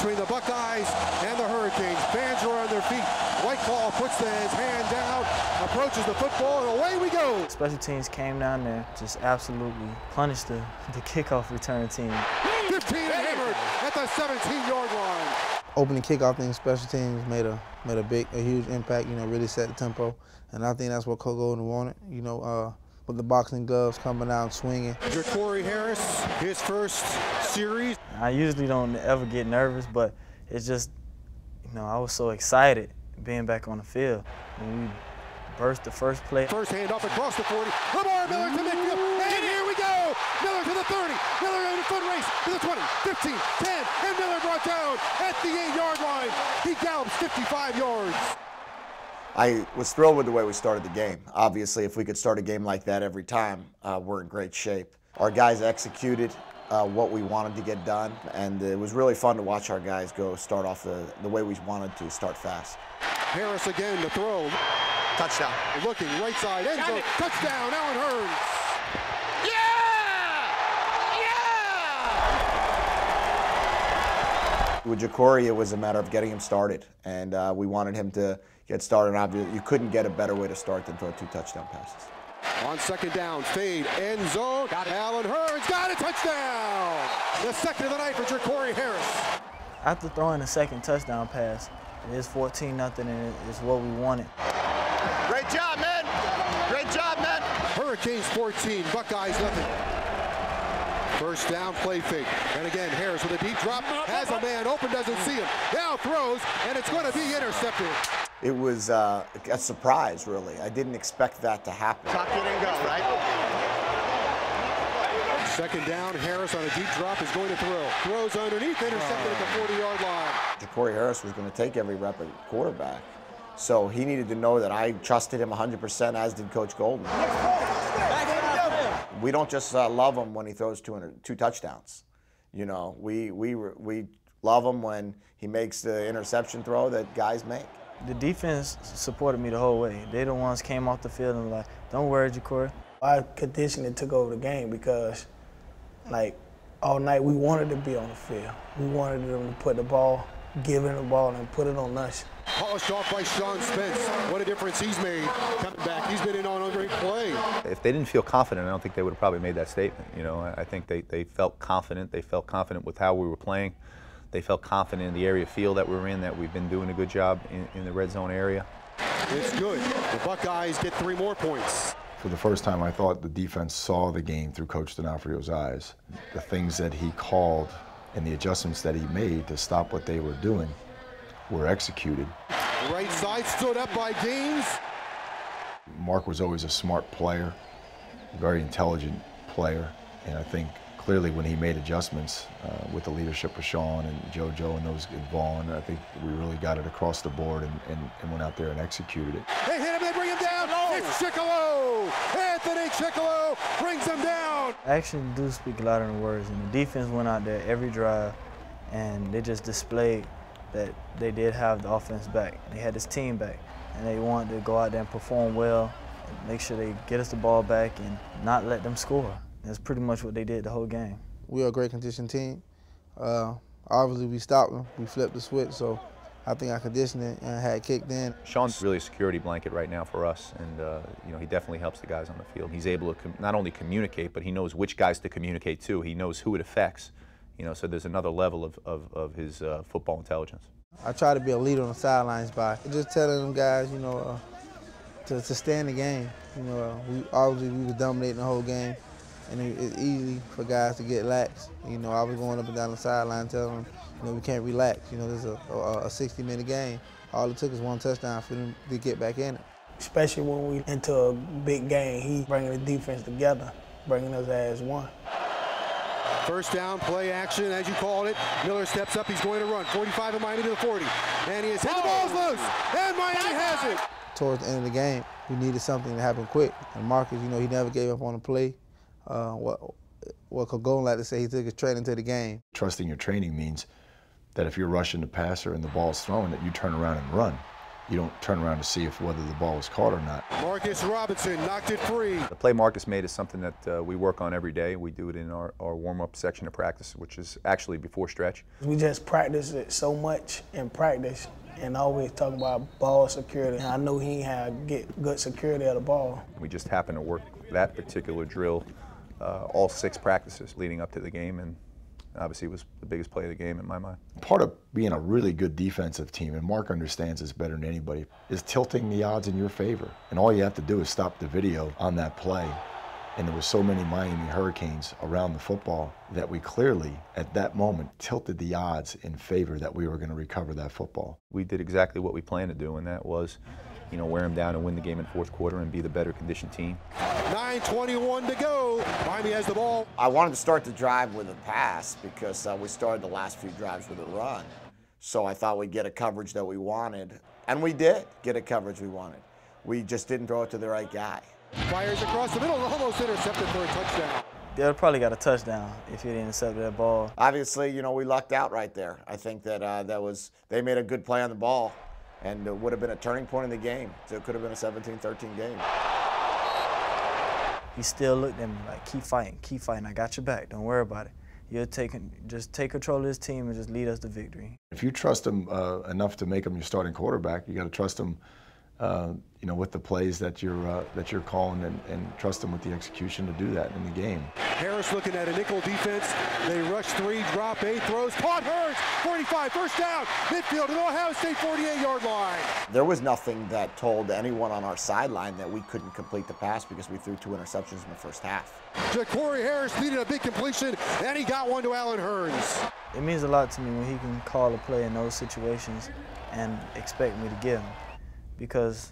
between the Buckeyes and the Hurricanes. Fans are on their feet. White Claw puts his hand down, approaches the football, and away we go. Special teams came down there, just absolutely punished the kickoff return team. 15 and hammered at the 17-yard line. Opening kickoff thing, special teams made a huge impact. You know, really set the tempo, and I think that's what Coach Golden wanted. You know, with the boxing gloves coming out and swinging. Corey Harris, his first series. I usually don't ever get nervous, but it's just, you know, I was so excited being back on the field when we burst the first play. First hand off across the 40. Lamar Miller to midfield, and here we go. Miller to the 30. Miller in a foot race to the 20, 15, 10, and Miller brought down at the 8-yard line. He gallops 55 yards. I was thrilled with the way we started the game. Obviously, if we could start a game like that every time, we're in great shape. Our guys executed what we wanted to get done, and it was really fun to watch our guys start off the way we wanted to, start fast. Harris again to throw. Touchdown. Looking right side, end zone, touchdown, Allen Hurns. With Jacory, it was a matter of getting him started, and we wanted him to get started. Obviously, you couldn't get a better way to start than throw 2 touchdown passes. On second down, fade, end zone. Allen Hurns got a touchdown. The second of the night for Jacory Harris. After throwing the second touchdown pass, it is 14-0, and it's what we wanted. Great job, man. Great job, man. Hurricanes 14, Buckeyes nothing. First down, play fake. And again, Harris with a deep drop. Has a man open, doesn't see him. Now throws, and it's going to be intercepted. It was a surprise, really. I didn't expect that to happen. Tuck it and go, right? Second down, Harris on a deep drop is going to throw. Throws underneath, intercepted at the 40-yard line. Jacory Harris was going to take every rep at quarterback. So he needed to know that I trusted him 100%, as did Coach Golden. We don't just love him when he throws 2 touchdowns. You know, we love him when he makes the interception throw that guys make. The defense supported me the whole way. They the ones came off the field and were like, don't worry, Jacory. Our conditioning took over the game because, like, all night we wanted to be on the field. We wanted them to put the ball, give him the ball, and put it on us. Polished off by Sean Spence. What a difference he's made coming back. He's been in on every play. If they didn't feel confident, I don't think they would have probably made that statement. You know, I think they felt confident. They felt confident with how we were playing. They felt confident in the area of field that we're in, that we've been doing a good job in the red zone area. It's good. The Buckeyes get 3 more points. For the first time, I thought the defense saw the game through Coach D'Onofrio's eyes. The things that he called and the adjustments that he made to stop what they were doing were executed. Right side stood up by Gaines. Mark was always a smart player, very intelligent player, and I think clearly when he made adjustments with the leadership of Sean and JoJo and those and Vaughn, I think we really got it across the board and went out there and executed it. They hit him, they bring him down. It's Chickalo. Anthony Chickalo brings him down. Actions do speak louder than words, and the defense went out there every drive, and they just displayed that they did have the offense back. They had this team back, and they wanted to go out there and perform well, and make sure they get us the ball back and not let them score. That's pretty much what they did the whole game. We're a great conditioned team. Obviously, we stopped them. We flipped the switch, so I think our conditioning had kicked in. Sean's really a security blanket right now for us, and you know, he definitely helps the guys on the field. He's able to not only communicate, but he knows which guys to communicate to. He knows who it affects. You know, so there's another level of his football intelligence. I try to be a leader on the sidelines by just telling them guys, you know, to stay in the game. You know, we were dominating the whole game, and it's easy for guys to get lax. You know, I was going up and down the sideline telling them, you know, we can't relax. You know, this is a 60-minute game. All it took is 1 touchdown for them to get back in it. Especially when we into a big game, he's bringing the defense together, bringing us as one. First down, play action, as you called it. Miller steps up, he's going to run. 45 of Miami to the 40. And he has hit the ball's loose, and Miami has it. Towards the end of the game, we needed something to happen quick. And Marcus, you know, he never gave up on the play. What Golden like to say, he took his training to the game. Trusting your training means that if you're rushing the passer and the ball's thrown, that you turn around and run. You don't turn around to see if whether the ball was caught or not. Marcus Robinson knocked it free. The play Marcus made is something that we work on every day. We do it in our warm-up section of practice, which is actually before stretch. We just practice it so much in practice and always talk about ball security. I know he had good security of the ball. We just happened to work that particular drill all 6 practices leading up to the game, and obviously it was the biggest play of the game in my mind. Part of being a really good defensive team, and Mark understands this better than anybody, is tilting the odds in your favor. And all you have to do is stop the video on that play. And there were so many Miami Hurricanes around the football that we clearly, at that moment, tilted the odds in favor that we were going to recover that football. We did exactly what we planned to do, and that was, wear them down and win the game in fourth quarter and be the better conditioned team. 9:21 to go. Miami has the ball. I wanted to start the drive with a pass because we started the last few drives with a run. So I thought we'd get a coverage that we wanted, and we did get a coverage we wanted. We just didn't throw it to the right guy. Fires across the middle and almost intercepted for a touchdown. They'd probably got a touchdown if he didn't intercept that ball. Obviously, we lucked out right there. I think that they made a good play on the ball, and it would have been a turning point in the game. So it could have been a 17-13 game. He still looked at me like, keep fighting, I got your back, don't worry about it. Just take control of this team and just lead us to victory. If you trust him enough to make him your starting quarterback, you got to trust him, with the plays that you're calling, and trust him with the execution to do that in the game. Harris looking at a nickel defense. They rush 3, drop 8, throws, caught Hurts, 45, first down, midfield to the Ohio State 48-yard line. There was nothing that told anyone on our sideline that we couldn't complete the pass because we threw 2 interceptions in the first half. Ja'Cory Harris needed a big completion, and he got one to Allen Hurns. It means a lot to me when he can call a play in those situations and expect me to get him, because,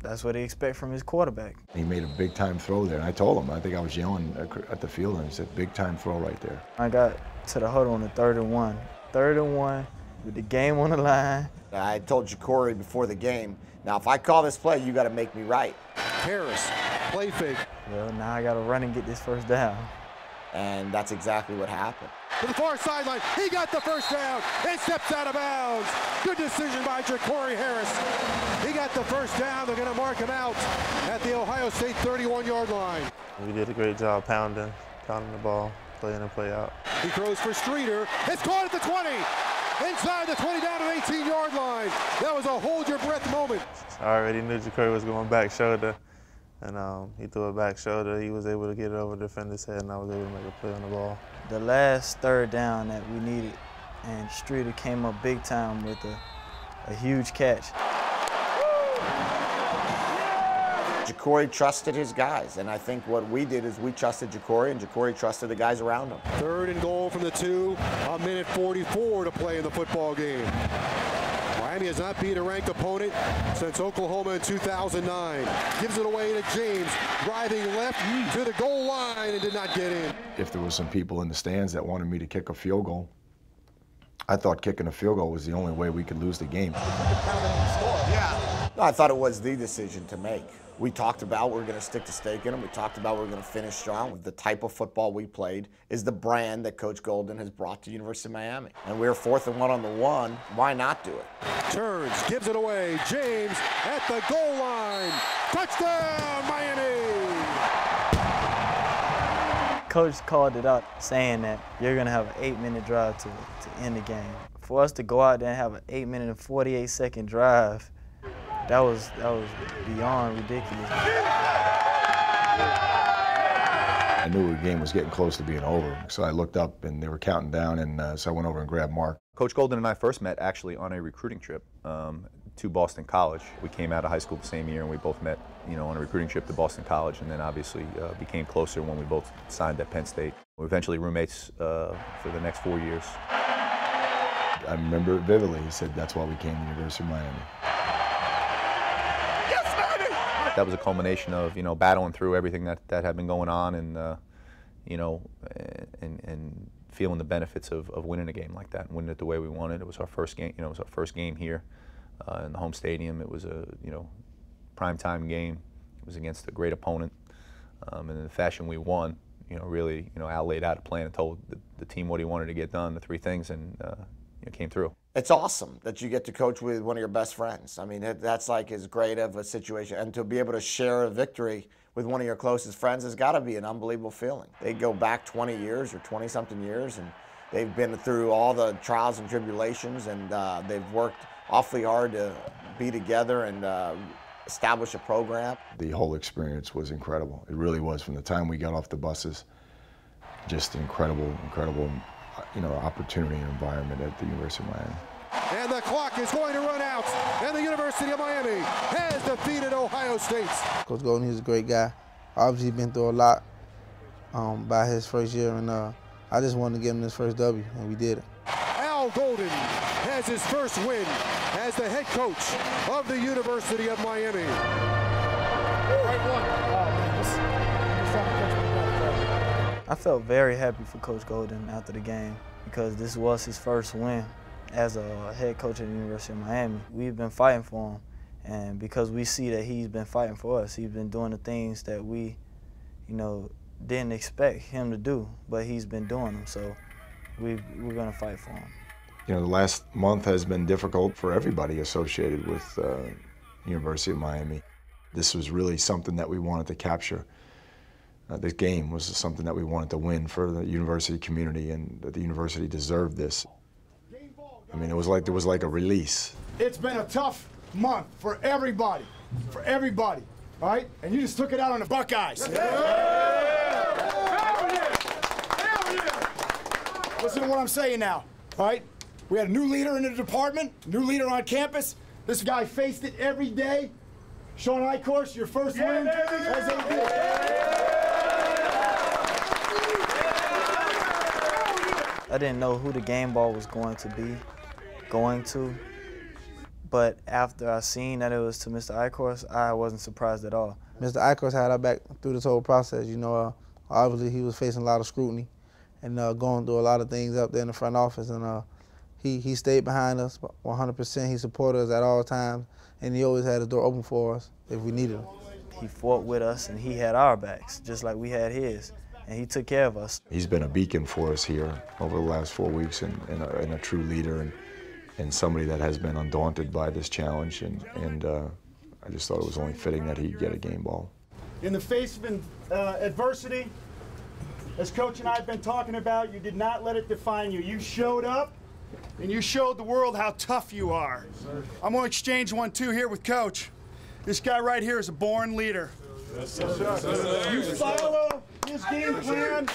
that's what he expects from his quarterback. He made a big-time throw there, and I told him, I think I was yelling at the field, and he said, big-time throw right there. I got to the huddle on the 3rd and 1. 3rd and 1 with the game on the line. I told Ja'Cory before the game, now if I call this play, you got to make me right. Harris, play fake. Well, now I got to run and get this first down. And that's exactly what happened. To the far sideline, he got the first down and steps out of bounds. Good decision by Ja'Cory Harris. He got the first down. They're going to mark him out at the Ohio State 31-yard line. We did a great job pounding the ball, play in and play out. He throws for Streeter. It's caught at the 20. Inside the 20, down to the 18-yard line. That was a hold-your-breath moment. I already knew Ja'Cory was going back shoulder, and he threw it back shoulder. He was able to get it over the defender's head, and I was able to make a play on the ball. The last 3rd down that we needed, and Streeter came up big time with a huge catch. Ja'Cory trusted his guys, and I think what we did is we trusted Ja'Cory, and Ja'Cory trusted the guys around him. 3rd and goal from the 2, a minute 44 to play in the football game. Miami has not beat a ranked opponent since Oklahoma in 2009. Gives it away to James, driving left to the goal line and did not get in. If there were some people in the stands that wanted me to kick a field goal, I thought kicking a field goal was the only way we could lose the game. No, I thought it was the decision to make. We talked about we're going to stick to stake in them. We talked about we're going to finish strong. The type of football we played is the brand that Coach Golden has brought to University of Miami. And we were 4th and 1 on the 1. Why not do it? Turns, gives it away. James at the goal line. Touchdown, Miami! Coach called it out, saying that you're going to have an 8-minute drive to end the game. For us to go out there and have an 8-minute and 48-second drive, that was beyond ridiculous. I knew the game was getting close to being over, so I looked up and they were counting down, and so I went over and grabbed Mark. Coach Golden and I first met actually on a recruiting trip to Boston College. We came out of high school the same year, and we both met, on a recruiting trip to Boston College, and then obviously became closer when we both signed at Penn State. We were eventually roommates for the next 4 years. I remember it vividly. He said that's why we came to the University of Miami. That was a culmination of, battling through everything that had been going on, and, and feeling the benefits of winning a game like that and winning it the way we wanted. It was our first game, it was our first game here in the home stadium. It was a, primetime game. It was against a great opponent. And in the fashion we won, really, Al laid out a plan and told the team what he wanted to get done, the 3 things, and, came through. It's awesome that you get to coach with one of your best friends. I mean, that's like as great of a situation. And to be able to share a victory with one of your closest friends has got to be an unbelievable feeling. They go back 20 years or 20-something years, and they've been through all the trials and tribulations, and they've worked awfully hard to be together and establish a program. The whole experience was incredible. It really was. From the time we got off the buses, just incredible opportunity and environment at the University of Miami. And the clock is going to run out, and the University of Miami has defeated Ohio State. Coach Golden, he's a great guy. Obviously been through a lot by his first year, and I just wanted to give him his first W, and we did it. Al Golden has his first win as the head coach of the University of Miami. I felt very happy for Coach Golden after the game because this was his first win as a head coach at the University of Miami. We've been fighting for him, and because we see that he's been fighting for us, he's been doing the things that we, didn't expect him to do, but he's been doing them, so we're going to fight for him. The last month has been difficult for everybody associated with University of Miami. This was really something that we wanted to capture. This game was something that we wanted to win for the university community, and the university deserved this. I mean, it was like there was like a release. It's been a tough month for everybody, all right? And you just took it out on the Buckeyes. Yeah. Hell yeah! Hell yeah! Listen to what I'm saying now, all right? We had a new leader in the department, new leader on campus. This guy faced it every day. Sean Eichhorst, your first win as AD. I didn't know who the game ball was going to, but after I seen that it was to Mr. Eichhorst, I wasn't surprised at all. Mr. Eichhorst had our back through this whole process. Obviously he was facing a lot of scrutiny and going through a lot of things up there in the front office, and he stayed behind us 100%. He supported us at all times, and he always had the door open for us if we needed him. He fought with us, and he had our backs, just like we had his. And he took care of us. He's been a beacon for us here over the last 4 weeks, and a true leader, and somebody that has been undaunted by this challenge, and I just thought it was only fitting that he'd get a game ball. In the face of adversity, as Coach and I have been talking about, you did not let it define you. You showed up, and you showed the world how tough you are. I'm going to exchange 1-2 here with Coach. This guy right here is a born leader. Yes, sir. Yes, sir. You follow his game plan.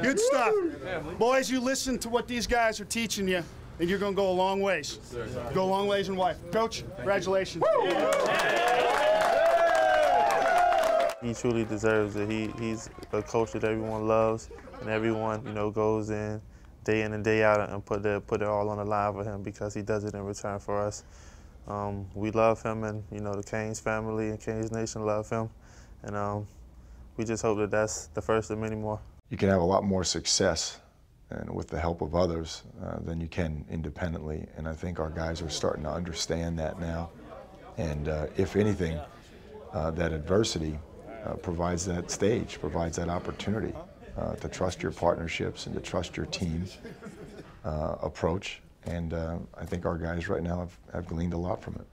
Good stuff. Boys, you listen to what these guys are teaching you, and you're going to go a long ways. Go a long ways in life. Coach, congratulations. He truly deserves it. He's a coach that everyone loves, and everyone, goes in day and day out and put it all on the line for him because he does it in return for us. We love him, and the Canes family and Canes Nation love him, and we just hope that that's the first of many more. You can have a lot more success and with the help of others than you can independently, and I think our guys are starting to understand that now. And if anything, that adversity provides that stage, provides that opportunity to trust your partnerships and to trust your team approach. And I think our guys right now have gleaned a lot from it.